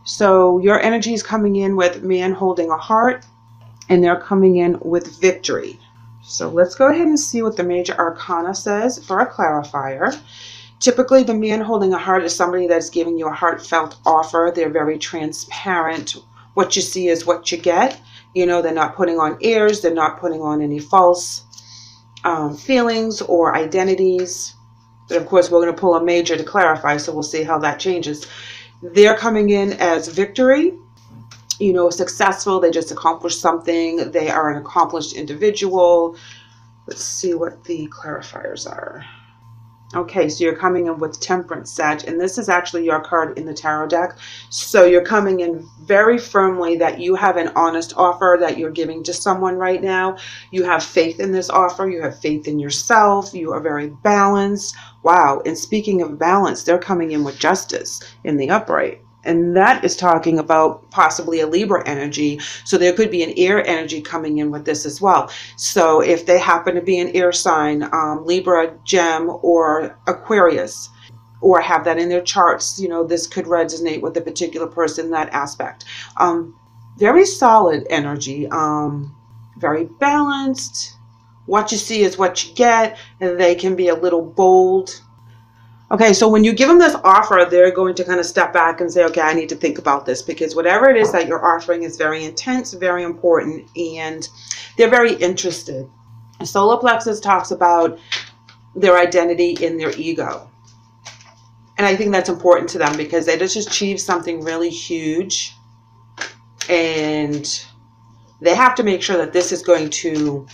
So your energy is coming in with man holding a heart, and they're coming in with victory. So let's go ahead and see what the major arcana says for a clarifier. Typically, the man holding a heart is somebody that's giving you a heartfelt offer. They're very transparent. What you see is what you get. You know, they're not putting on airs. They're not putting on any false feelings or identities. But of course, we're going to pull a major to clarify, so we'll see how that changes. They're coming in as victory. You know, successful. They just accomplished something. They are an accomplished individual. Let's see what the clarifiers are. Okay, so you're coming in with Temperance, Sag, and this is actually your card in the tarot deck. So you're coming in very firmly that you have an honest offer that you're giving to someone right now. You have faith in this offer. You have faith in yourself. You are very balanced. Wow, and speaking of balance, they're coming in with Justice in the upright. And that is talking about possibly a Libra energy. So there could be an air energy coming in with this as well. So if they happen to be an air sign, Libra, Gem, or Aquarius, or have that in their charts, you know, this could resonate with a particular person in that aspect. Very solid energy, very balanced. What you see is what you get. And they can be a little bold. Okay, so when you give them this offer, they're going to kind of step back and say, okay, I need to think about this, because whatever it is that you're offering is very intense, very important, and they're very interested. Solar plexus talks about their identity in their ego. And I think that's important to them because they just achieved something really huge, and they have to make sure that this is going to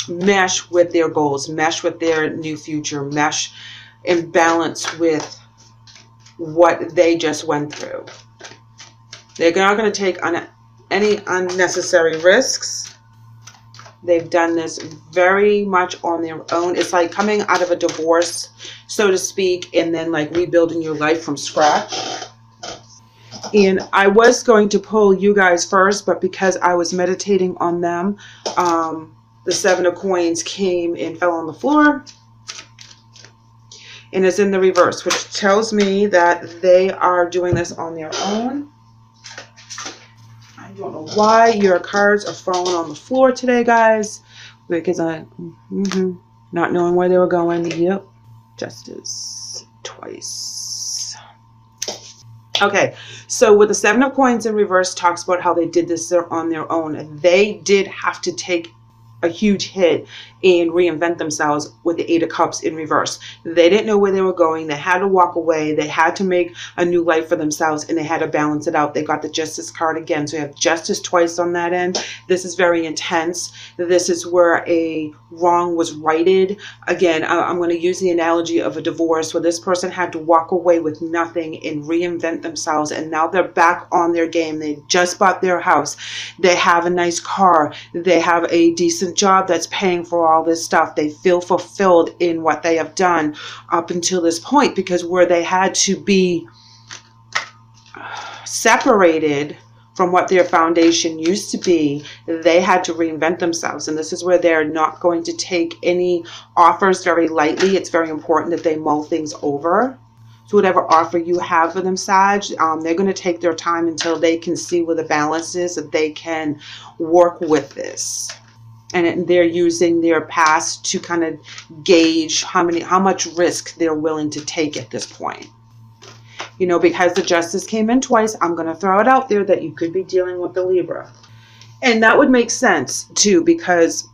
mesh with their goals, mesh with their new future, mesh in balance with what they just went through. They're not going to take on any unnecessary risks. They've done this very much on their own. It's like coming out of a divorce, so to speak, and then like rebuilding your life from scratch. And I was going to pull you guys first, but because I was meditating on them, the Seven of Coins came and fell on the floor. And it's in the reverse, which tells me that they are doing this on their own. I don't know why your cards are falling on the floor today, guys. Because not knowing where they were going. Yep. Justice twice. Okay, so with the Seven of Coins in reverse, talks about how they did this on their own. They did have to take a huge hit and reinvent themselves with the Eight of Cups in reverse. They didn't know where they were going. They had to walk away. They had to make a new life for themselves, and they had to balance it out. They got the Justice card again. So you have Justice twice on that end. This is very intense. This is where a wrong was righted. Again, I'm going to use the analogy of a divorce where this person had to walk away with nothing and reinvent themselves, and now they're back on their game. They just bought their house. They have a nice car. They have a decent job that's paying for all this stuff. They feel fulfilled in what they have done up until this point, because where they had to be separated from what their foundation used to be, they had to reinvent themselves. And this is where they're not going to take any offers very lightly. It's very important that they mull things over. So whatever offer you have for them, Sag, they're going to take their time until they can see where the balance is, that they can work with this. And they're using their past to kind of gauge how much risk they're willing to take at this point. You know, because the Justice came in twice, I'm going to throw it out there that you could be dealing with the Libra. And that would make sense too, because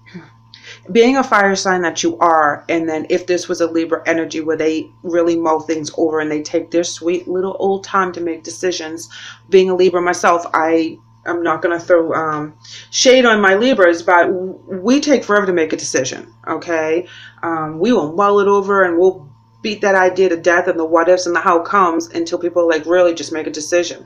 being a fire sign that you are, and then if this was a Libra energy where they really mull things over and they take their sweet little old time to make decisions. Being a Libra myself, I'm not going to throw shade on my Libras, but we take forever to make a decision, okay? We will mull it over and we'll beat that idea to death and the what ifs and the how comes until people like really just make a decision.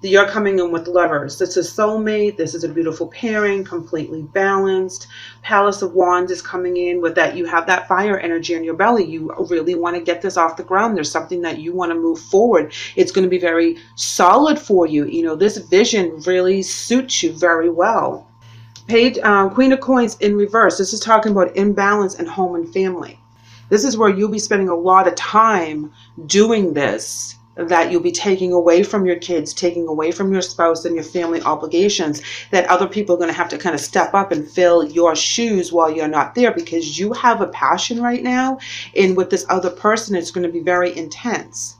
You're coming in with Lovers. This is soulmate. This is a beautiful pairing, completely balanced. Palace of Wands is coming in with that. You have that fire energy in your belly. You really want to get this off the ground. There's something that you want to move forward. It's going to be very solid for you. You know, this vision really suits you very well. Queen of Coins in reverse. This is talking about imbalance in home and family. This is where you'll be spending a lot of time doing this that you'll be taking away from your kids, taking away from your spouse and your family obligations, that other people are going to have to kind of step up and fill your shoes while you're not there, because you have a passion right now. And with this other person, it's going to be very intense.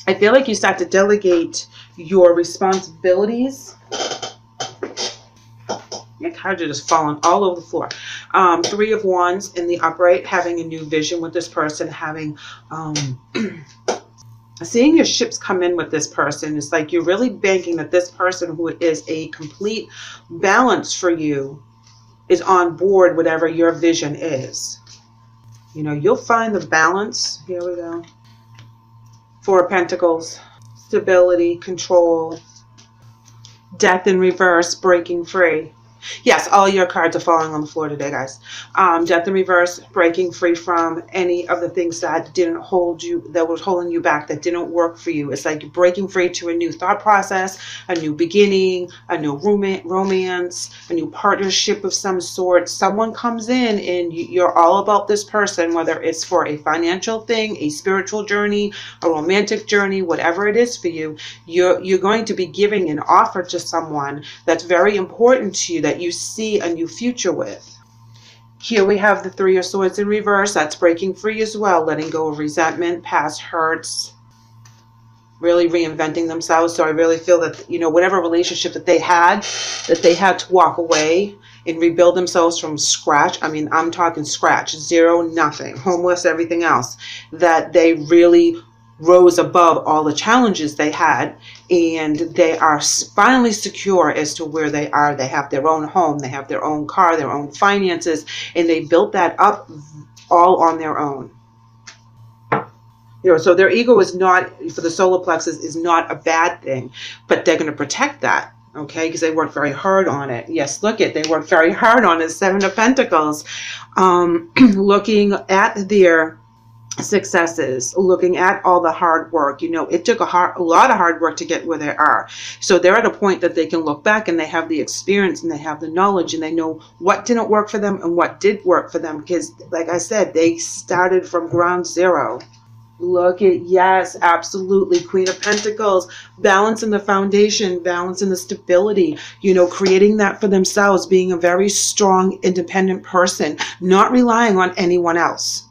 I feel like you start to delegate your responsibilities. Your cards are just falling all over the floor. 3 of Wands in the upright, having a new vision with this person, having... seeing your ships come in with this person. It's like you're really banking that this person, who is a complete balance for you, is on board whatever your vision is. You know, you'll find the balance. Here we go. 4 of Pentacles, stability, control, death in reverse, breaking free. Yes, all your cards are falling on the floor today, guys. Death in reverse, breaking free from any of the things that didn't hold you, that was holding you back, that didn't work for you. It's like you're breaking free to a new thought process, a new beginning, a new romance, a new partnership of some sort. Someone comes in and you're all about this person, whether it's for a financial thing, a spiritual journey, a romantic journey, whatever it is for you. You're going to be giving an offer to someone that's very important to you, that you see a new future with. Here we have the 3 of Swords in reverse. That's breaking free as well, letting go of resentment, past hurts, really reinventing themselves. So I really feel that, you know, whatever relationship that they had to walk away and rebuild themselves from scratch. I mean, I'm talking scratch, 0, nothing, homeless, everything else, that they really rose above all the challenges they had, and they are finally secure as to where they are. They have their own home, they have their own car, their own finances, and they built that up all on their own. You know, so their ego is not, for the solar plexus, is not a bad thing, but they're going to protect that, okay, because they worked very hard on it. Yes, look it, they worked very hard on it. 7 of Pentacles, looking at their successes, looking at all the hard work. You know, it took a lot of hard work to get where they are. So they're at a point that they can look back and they have the experience and they have the knowledge and they know what didn't work for them and what did work for them, because like I said, they started from ground zero. Look at, yes, absolutely. Queen of Pentacles, balance in the foundation, balance in the stability, you know, creating that for themselves, being a very strong, independent person, not relying on anyone else.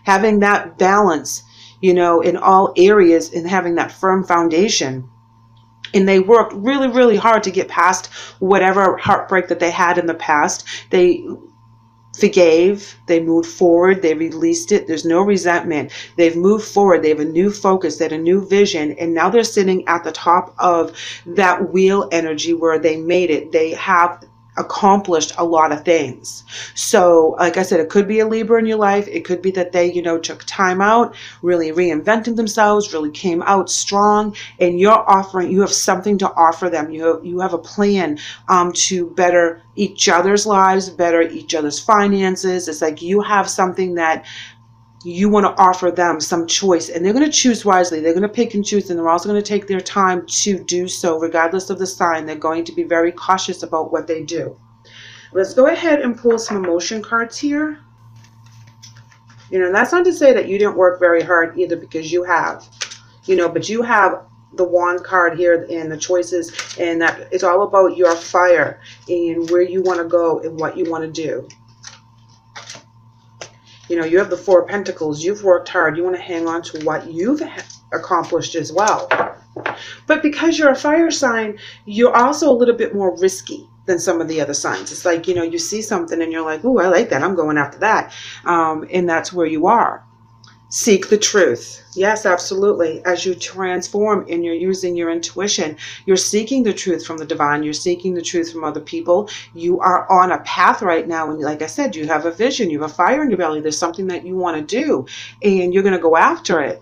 Having that balance, you know, in all areas, and having that firm foundation. And they worked really, really hard to get past whatever heartbreak that they had in the past. They forgave, they moved forward, they released it. There's no resentment. They've moved forward. They have a new focus, they had a new vision, and now they're sitting at the top of that wheel energy where they made it. They have accomplished a lot of things. So like I said, it could be a Libra in your life. It could be that they, you know, took time out, really reinvented themselves, really came out strong, and you have something to offer them. You have a plan to better each other's lives, better each other's finances. It's like you have something that you want to offer them, some choice, and they're going to choose wisely. They're going to pick and choose, and they're also going to take their time to do so, regardless of the sign. They're going to be very cautious about what they do. Let's go ahead and pull some emotion cards here. You know, that's not to say that you didn't work very hard either, because you have, you know, but you have the Wand card here and the choices, and that it's all about your fire and where you want to go and what you want to do. You know, you have the 4 of Pentacles. You've worked hard. You want to hang on to what you've accomplished as well. But because you're a fire sign, you're also a little bit more risky than some of the other signs. It's like, you know, you see something and you're like, oh, I like that. I'm going after that. And that's where you are. Seek the truth. Yes, absolutely. As you transform and you're using your intuition, you're seeking the truth from the divine. You're seeking the truth from other people. You are on a path right now. And like I said, you have a vision. You have a fire in your belly. There's something that you want to do, and you're going to go after it.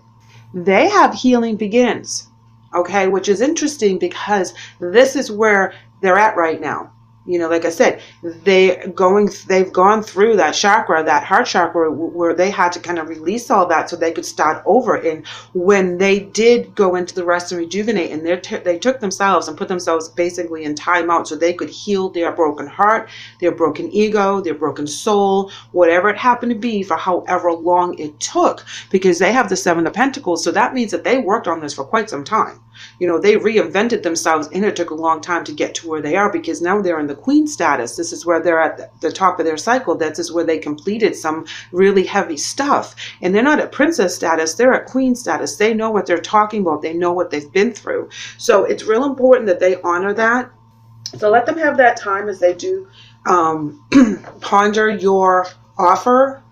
They have healing begins. Okay, which is interesting because this is where they're at right now. You know, like I said, they've gone through that chakra, that heart chakra, where they had to kind of release all that so they could start over. And when they did go into the rest and rejuvenate, and they took themselves and put themselves basically in timeout so they could heal their broken heart, their broken ego, their broken soul, whatever it happened to be, for however long it took, because they have the Seven of Pentacles. So that means that they worked on this for quite some time. You know, they reinvented themselves, and it took a long time to get to where they are, because now they're in the queen status. This is where they're at the top of their cycle. This is where they completed some really heavy stuff. And they're not at princess status, they're at queen status. They know what they're talking about. They know what they've been through. So it's real important that they honor that. So let them have that time as they do ponder your offer.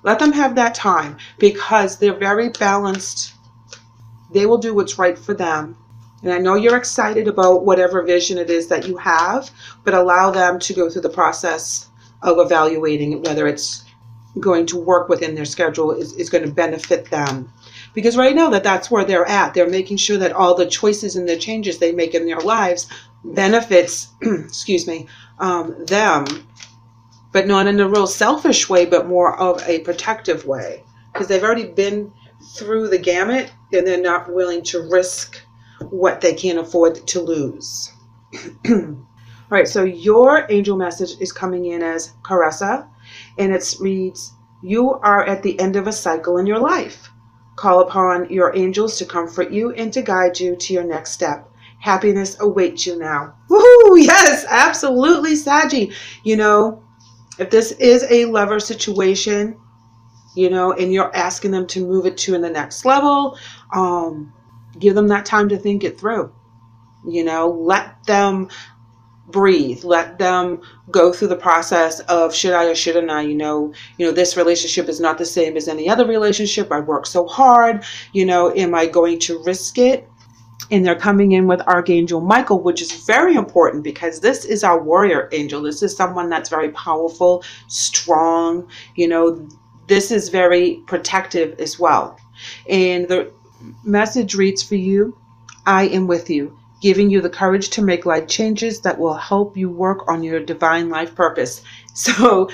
Let them have that time, because they're very balanced. They will do what's right for them. And I know you're excited about whatever vision it is that you have, but allow them to go through the process of evaluating whether it's going to work within their schedule, is going to benefit them. Because right now that's where they're at. They're making sure that all the choices and the changes they make in their lives benefits, excuse me, them, but not in a real selfish way, but more of a protective way. Because they've already been through the gamut, and they're not willing to risk what they can't afford to lose. All right, so your angel message is coming in as Caressa, and it reads, you are at the end of a cycle in your life. Call upon your angels to comfort you and to guide you to your next step. Happiness awaits you now. Woohoo! Yes, absolutely, Saggy. You know, if this is a lover situation, you know, and you're asking them to move it to the next level, give them that time to think it through. You know, let them breathe. Let them go through the process of should I or shouldn't I? You know, this relationship is not the same as any other relationship. I work so hard. You know, am I going to risk it? And they're coming in with Archangel Michael, which is very important, because this is our warrior angel. This is someone that's very powerful, strong. You know, this is very protective as well. And the message reads for you, I am with you, giving you the courage to make life changes that will help you work on your divine life purpose. So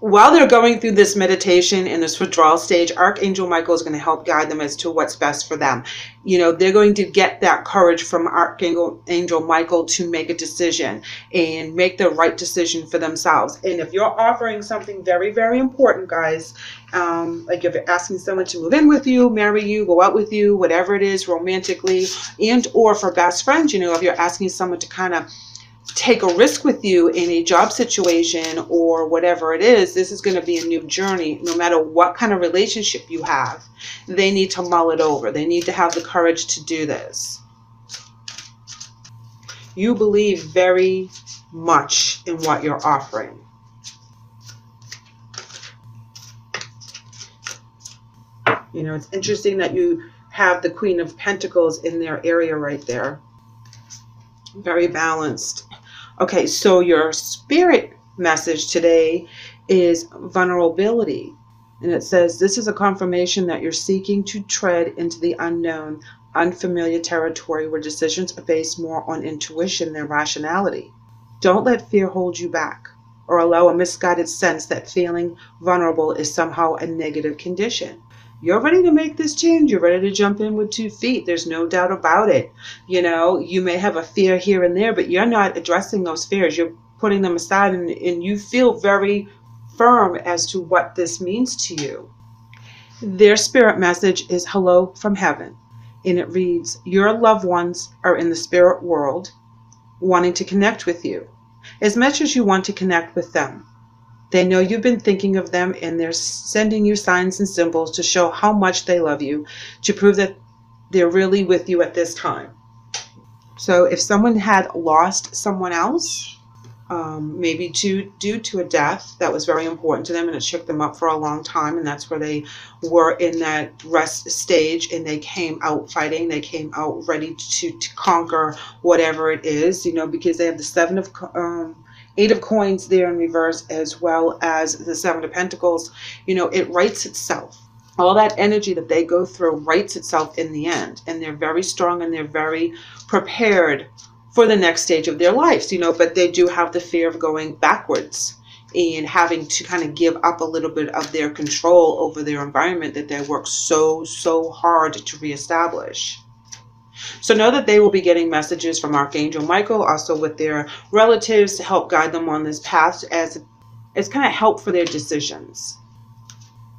while they're going through this meditation in this withdrawal stage, Archangel Michael is going to help guide them as to what's best for them. You know, they're going to get that courage from Archangel Michael to make a decision and make the right decision for themselves. And if you're offering something very, very important, guys, like if you're asking someone to move in with you, marry you, go out with you, whatever it is, romantically, and or for best friends, you know, if you're asking someone to kind of take a risk with you in a job situation or whatever it is, this is going to be a new journey. No matter what kind of relationship you have, they need to mull it over. They need to have the courage to do this. You believe very much in what you're offering. You know, it's interesting that you have the Queen of Pentacles in their area right there. Very balanced. Okay, so your spirit message today is vulnerability. And it says, this is a confirmation that you're seeking to tread into the unknown, unfamiliar territory where decisions are based more on intuition than rationality. Don't let fear hold you back or allow a misguided sense that feeling vulnerable is somehow a negative condition. You're ready to make this change. You're ready to jump in with 2 feet. There's no doubt about it. You know, you may have a fear here and there, but you're not addressing those fears. You're putting them aside, and you feel very firm as to what this means to you. Their spirit message is hello from heaven. And it reads, your loved ones are in the spirit world wanting to connect with you as much as you want to connect with them. They know you've been thinking of them, and they're sending you signs and symbols to show how much they love you, to prove that they're really with you at this time. So if someone had lost someone else, maybe due to a death that was very important to them, and it shook them up for a long time, and that's where they were in that rest stage, and they came out fighting, they came out ready to conquer whatever it is, you know, because they have the 8 of coins there in reverse, as well as the 7 of pentacles. You know, it writes itself. All that energy that they go through writes itself in the end. And they're very strong, and they're very prepared for the next stage of their lives, but they do have the fear of going backwards and having to kind of give up a little bit of their control over their environment that they work so hard to reestablish. So know that they will be getting messages from Archangel Michael, also with their relatives, to help guide them on this path as kind of help for their decisions.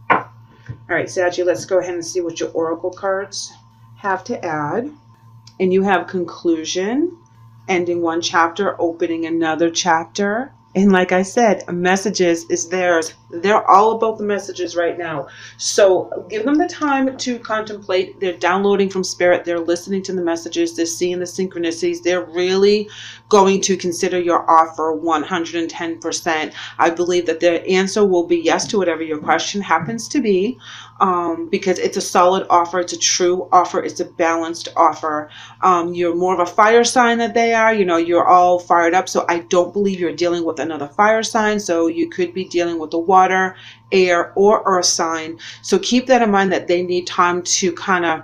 All right, Saggy, let's go ahead and see what your oracle cards have to add. And you have conclusion, ending one chapter, opening another chapter. And like I said, messages is theirs. They're all about the messages right now. So give them the time to contemplate. They're downloading from spirit. They're listening to the messages. They're seeing the synchronicities. They're really going to consider your offer 110%. I believe that their answer will be yes to whatever your question happens to be, because it's a solid offer. It's a true offer. It's a balanced offer. You're more of a fire sign than they are. You're all fired up. So I don't believe you're dealing with another fire sign. So you could be dealing with a water, air, or earth sign. So keep that in mind, that they need time to kind of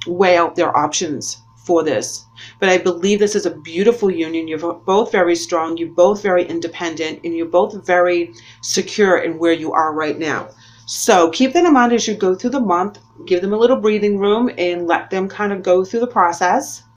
weigh out their options for this. But I believe this is a beautiful union. You're both very strong. You're both very independent, and you're both very secure in where you are right now. So keep that in mind as you go through the month. Give them a little breathing room and let them kind of go through the process.